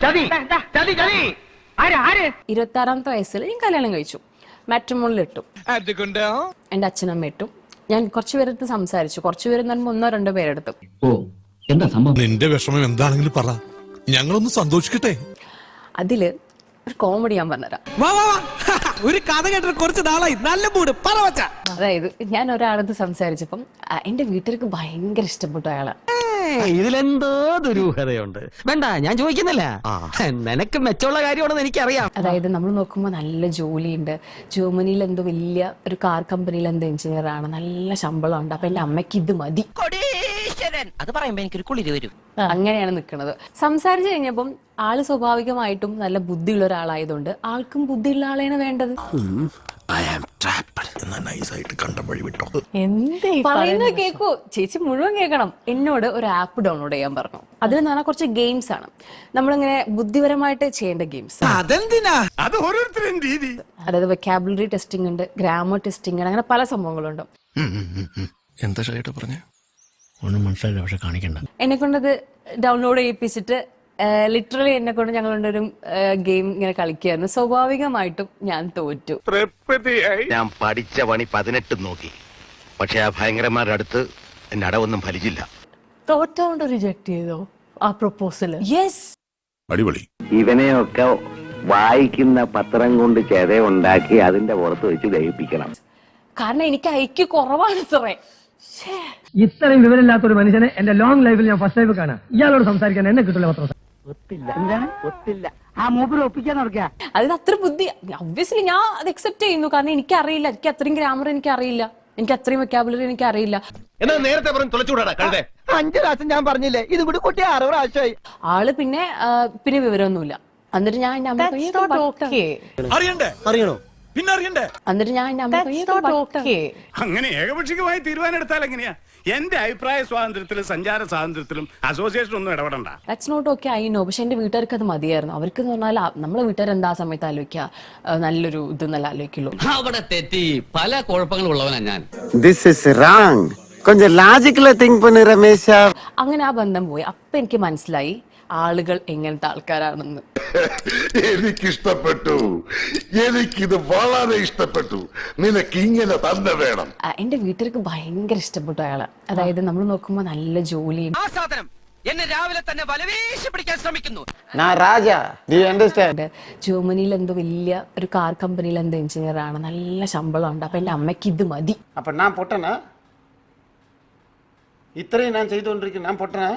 26-ാമത്തെ വയസ്സിൽ ഞാൻ കല്യാണം കഴിച്ചു. മാട്രിമോണിയിൽ ഇട്ടു. എന്റെ അച്ഛനമ്മ ഇട്ടു. ഞാൻ കുറച്ചു പേരെടുത്ത് സംസാരിച്ചു. കുറച്ചുപേര് ഒന്നോ രണ്ടോ പേരെടുത്തു. നിന്റെ വിഷമം എന്താണെങ്കിലും പറ, ഞങ്ങളൊന്ന് സന്തോഷിക്കട്ടെ. അതില് ഒരു കോമഡി ഞാൻ പറഞ്ഞുതരാം. ഒരു കഥ കേട്ടിട്ട് കുറച്ച് നാളായി, നല്ല മൂഡ് പറവച്ച. അതായത് ഞാൻ ഒരാളത്ത് സംസാരിച്ചപ്പം എന്റെ വീട്ടുകാർക്ക് ഭയങ്കര ഇഷ്ടപ്പെട്ടു അയാളെ. ഇതിലെന്തോ ദുരൂഹതയുണ്ട്. വേണ്ട, ഞാൻ ചോദിക്കുന്നില്ല. നിനക്ക് മെച്ചമുള്ള കാര്യമാണെന്ന് എനിക്കറിയാം. അതായത് നമ്മൾ നോക്കുമ്പോൾ നല്ല ജോലിയുണ്ട്. ജർമ്മനിയിൽ എന്തോ വലിയ ഒരു കാർ കമ്പനിയിൽ എന്തോ എഞ്ചിനീയർ ആണ്. നല്ല ശമ്പളമുണ്ട്. അപ്പൊ എന്റെ അമ്മയ്ക്ക് ഇത് മതി. അത് പറയുമ്പോ എനിക്കൊരു കുളിര് വരും. അങ്ങനെയാണ് നിൽക്കുന്നത്. സംസാരിച്ചു കഴിഞ്ഞപ്പം ആള് സ്വാഭാവികമായിട്ടും നല്ല ബുദ്ധിയുള്ള ഒരാളായതുകൊണ്ട് ആൾക്കും ബുദ്ധിയുള്ള ആളെയാണ് വേണ്ടത്. പറയുന്നത് കേക്കൂ ചേച്ചി, മുഴുവൻ കേൾക്കണം. എന്നോട് ഒരു ആപ്പ് ഡൗൺലോഡ് ചെയ്യാൻ പറഞ്ഞു. അതിൽ എന്ന് പറഞ്ഞാൽ കുറച്ച് ഗെയിംസ് ആണ്. നമ്മളിങ്ങനെ ബുദ്ധിപരമായിട്ട് ചെയ്യേണ്ട ഗെയിംസ്. അതായത് വൊക്കാബുലറി ടെസ്റ്റിംഗ് ഉണ്ട്, ഗ്രാമർ ടെസ്റ്റിംഗ് ഉണ്ട്, അങ്ങനെ പല സംഭവങ്ങളുണ്ട്. എന്താ ഷൈട്ട് പറഞ്ഞേ? ഒന്നും മനസ്സിലായില്ല, പക്ഷെ കാണിക്കണ്ട. എന്നെ കൊണ്ടത് ഡൗൺലോഡ് ചെയ്യിപ്പിച്ചിട്ട് ലിറ്ററലി എന്നെ കൊണ്ട് ഞങ്ങളുടെ ഗെയിം ഇങ്ങനെ കളിക്കുകയായിരുന്നു. സ്വാഭാവികമായിട്ടും ഞാൻ തോറ്റു. ഞാൻ പഠിച്ച പണി 18 നോക്കി, പക്ഷെ ആ ഭയങ്കരന്മാരുടെ അടുത്ത് എന്റെ അടവൊന്നും ഫലിച്ചില്ല. തോറ്റോണ്ട് റിജക്ട് ചെയ്തോ ആ പ്രൊപ്പോസൽ? യെസ്. അടിപൊളി. ഇവനെയൊക്കെ വായിക്കുന്ന പത്രം കൊണ്ട് ചെത ഉണ്ടാക്കി അതിന്റെ പുറത്ത് വെച്ച് ദഹിപ്പിക്കണം. കാരണം എനിക്ക് ഐക്യ കുറവാണ് സാറേ. ഇത്രയും വിവരമില്ലാത്ത ഒരു മനുഷ്യനെ എന്റെ ലോങ് ലൈഫിൽ ഞാൻ ഫസ്റ്റ് ടൈം കാണാം. ഇയാളോട് സംസാരിക്കാൻ എന്നെ കിട്ടില്ല. പത്രം അതിന് അത്ര ബുദ്ധി ഒബ്വിയസ്ലി ഞാൻ അത് അക്സെപ്റ്റ് ചെയ്യുന്നു. കാരണം എനിക്കറിയില്ല, എനിക്ക് അത്രയും ഗ്രാമർ എനിക്കറിയില്ല, എനിക്ക് അത്രയും വൊക്കാബുലറി എനിക്കറിയില്ല. നേരത്തെ 5 പ്രാവശ്യം ഞാൻ പറഞ്ഞില്ലേ, ഇതും കൂടി കൂട്ടി 6 പ്രാവശ്യമായി. ആള് പിന്നെ വിവരമൊന്നുമില്ല. എന്നിട്ട് ഞാൻ എന്റെ അമ്മ അറിയണോ? പിന്നെ അറിയണ്ടേ? എന്നിട്ട് ഞാൻ എന്റെ അമ്മ അങ്ങനെ ഏകപക്ഷീയമായി തീരുമാനം എങ്ങനെയാ? എന്റെ അഭിപ്രായ സ്വാതന്ത്ര്യത്തിലും സഞ്ചാര സ്വാതന്ത്ര്യത്തിലും അസോസിയേഷൻ ഒന്നും ഇടപെടണ്ട. That's not okay, I know. പക്ഷെ എന്റെ വീട്ടുകാർക്ക് അത് മതിയായിരുന്നു. അവർക്ക് എന്ന് പറഞ്ഞാൽ നമ്മളെ വീട്ടുകാർ എന്താ സമയത്ത് ആലോചിക്കുക, നല്ലൊരു ഇത് നല്ല ആലോചിക്കുള്ളൂ. അവിടെ തെറ്റി പല കുഴപ്പങ്ങളും ഉള്ളവനാ ഞാൻ. This is wrong. கொஞ்சம் லாஜிக்கலா திங்க் பண்ணு ரமேஷ். അങ്ങനെ ആ ബന്ധം പോയി. അപ്പൊ എനിക്ക് മനസ്സിലായി ആളുകൾ എങ്ങനത്തെ ആൾക്കാരാണെന്ന്. എനിക്കിഷ്ടപ്പെട്ടു, എനിക്കിത് വളരെ ഇഷ്ടപ്പെട്ടു. നിനക്ക് ഇങ്ങനെ തന്നെ വേണം. എന്റെ വീട്ടുകാർക്ക് ഭയങ്കര ഇഷ്ടപ്പെട്ടു അയാളെ. അതായത് നമ്മൾ നോക്കുമ്പോ നല്ല ജോലിയുണ്ട്. ആ സാധനം എന്നെ രാവിലെ തന്നെ വലവേശി പിടിക്കാൻ ശ്രമിക്കുന്നു. ജർമ്മനിയിൽ എന്തോ വലിയ ഒരു കാർ കമ്പനിയിൽ എന്തോ എഞ്ചിനീയർ ആണ്. നല്ല ശമ്പളമുണ്ട്. അപ്പൊ എന്റെ അമ്മയ്ക്ക് ഇത് മതി. അപ്പൊ ഞാൻ പൊട്ടനാ? ഇത്രയും ഞാൻ ചെയ്തുകൊണ്ടിരിക്കുന്നു, ഞാൻ പൊട്ടനാ?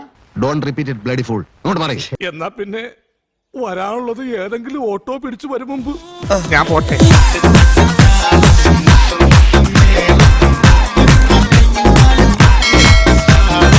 Don't repeat it, bloody fool. എന്നാ പിന്നെ വരാനുള്ളത് ഏതെങ്കിലും ഓട്ടോ പിടിച്ചു വരും മുമ്പ് ഞാൻ പോട്ടെ.